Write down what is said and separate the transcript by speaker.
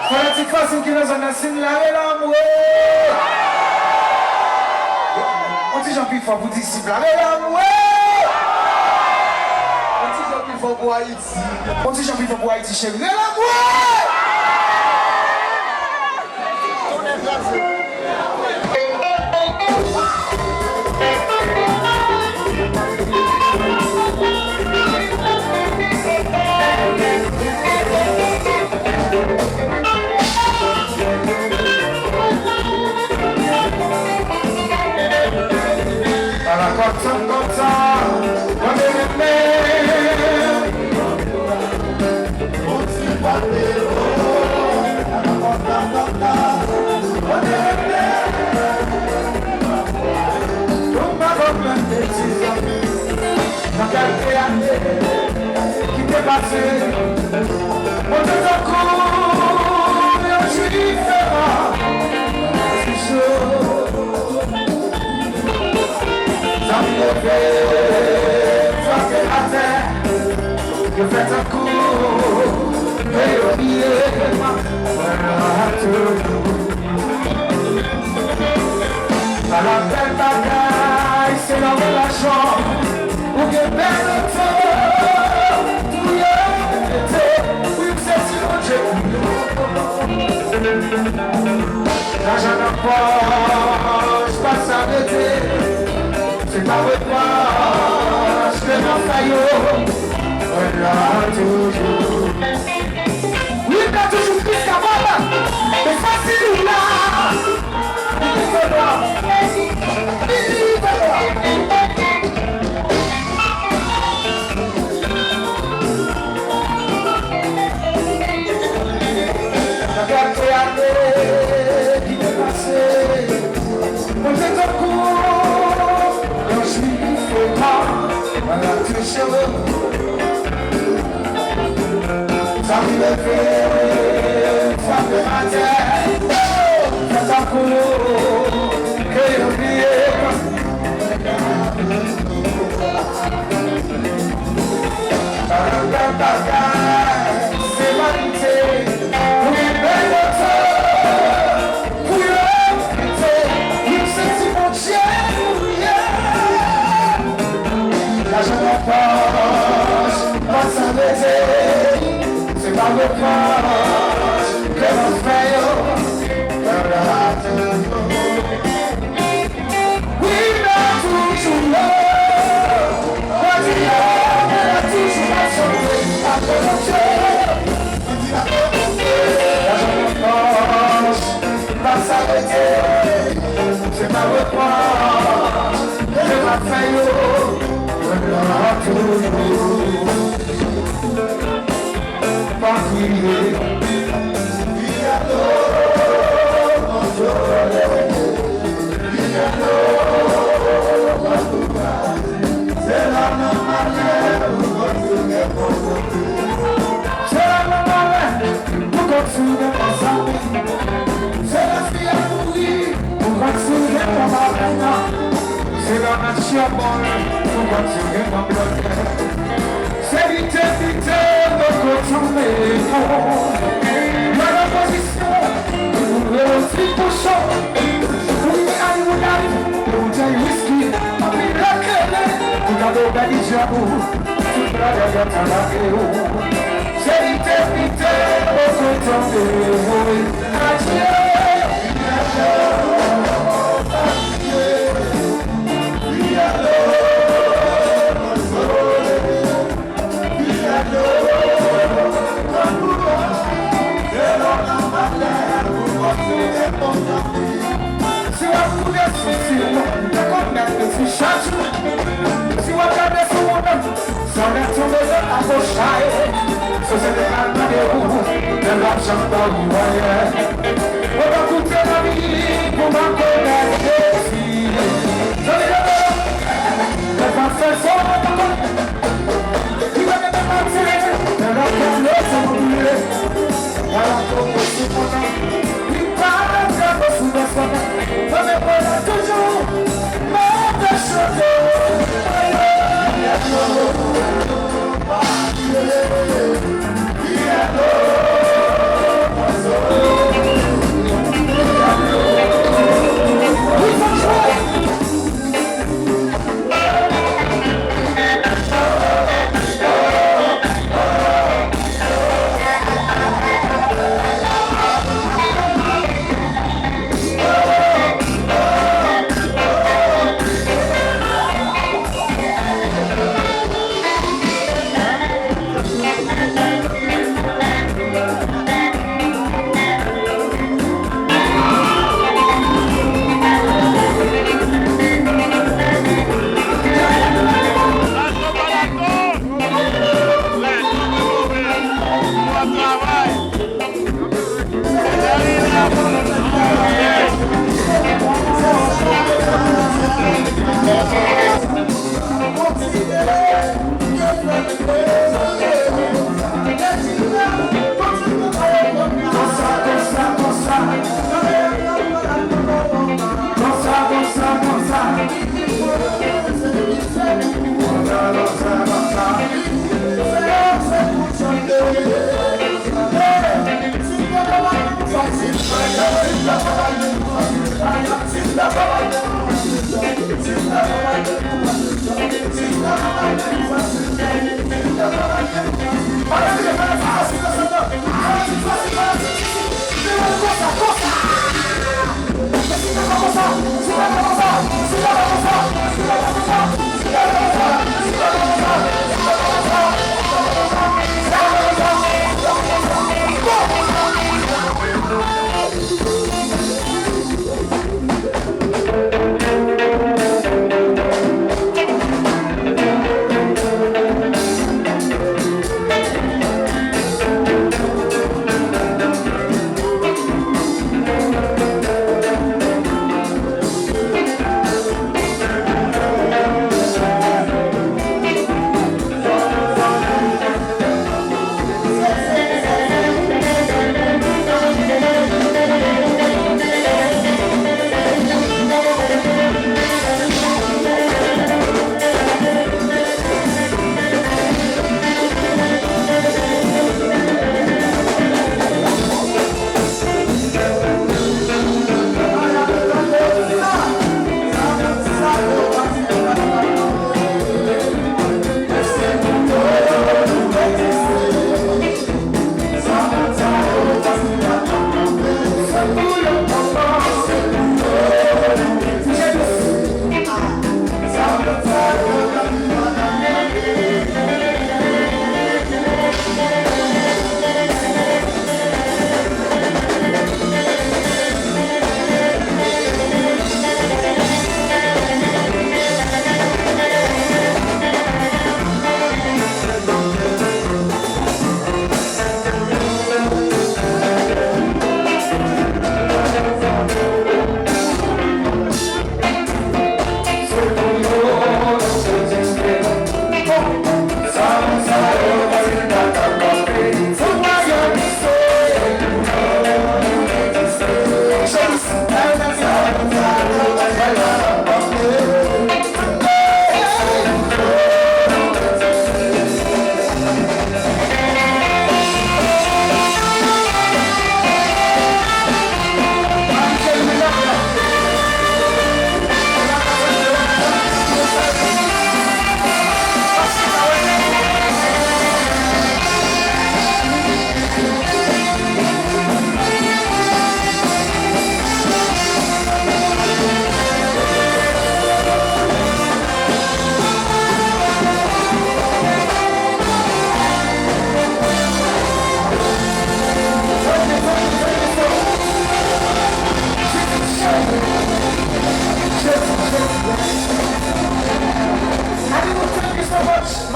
Speaker 1: Fanatique Fasil qui nous a signé l'amour. On dit Jean-Pierre faut vous disciple l'amour. On dit Jean-Pierre faut pour Haïti. On dit Jean-Pierre faut pour Haïti chérie l'amour. Comme ça, on est les mêmes. On s'y bat les hauts. On est les mêmes. Tout m'a plein de petits amis. Dans quelques années qui t'est passé, on te donne cours et on suis différent. C'est chaud. Ça me lève, frappé à terre, je fais un coup, et oublier à la belle bagaille, c'est la relation, où que belle temps, tout y est, oui, c'est si loin, j'ai l'argent n'a pas, je passe à l'été. C'est pas avec moi, je fais mon faillot, voilà toujours. Oui, t'as toujours plus qu'avant, mais facile là. Livre-moi. Regarde tes années qui t'est passé, on t'est au cours. Je suis froid, voilà tes cheveux. Ça me lève, ça me matin. Ça t'a couru, que j'ai oublié. C'est vanité, oui, belle auteur, oui, l'autorité, oui, c'est si mon Dieu. L'argent en poche, pas sans baiser, c'est pas le poche que l'on fait, oui, mais toujours là, on dit là, elle a toujours la sauvé, après mon Dieu. L'argent en poche, pas sans baiser, c'est pas le poche que l'on fait. Pas crier, c'est la même manière pour continuer pour continuer ensemble. C'est la fille à mourir pour continuer comme maintenant. C'est la nation bonne pour continuer comme l'autre. C'est vite, de continuer. Il y a l'opposition, vous voulez aussi Pou Chon. Oui, I would like, vous avez whisky, après la clé, vous avez organisé à vous, tout le monde est à la vidéo. C'est vite, de continuer. Adieu. Si on voulait soucier, on connaît si chaque jour. Si on regarde sur mon nom, sans être tombé de la gauche, ce c'est des calmes de vous, de l'argent dans le moyen. On va goûter la vie pour m'en connaître ici. Je vais le faire, les pensées sont il va me mentir, de la calme de son brûlé. Voilà, pour aussi pour nous.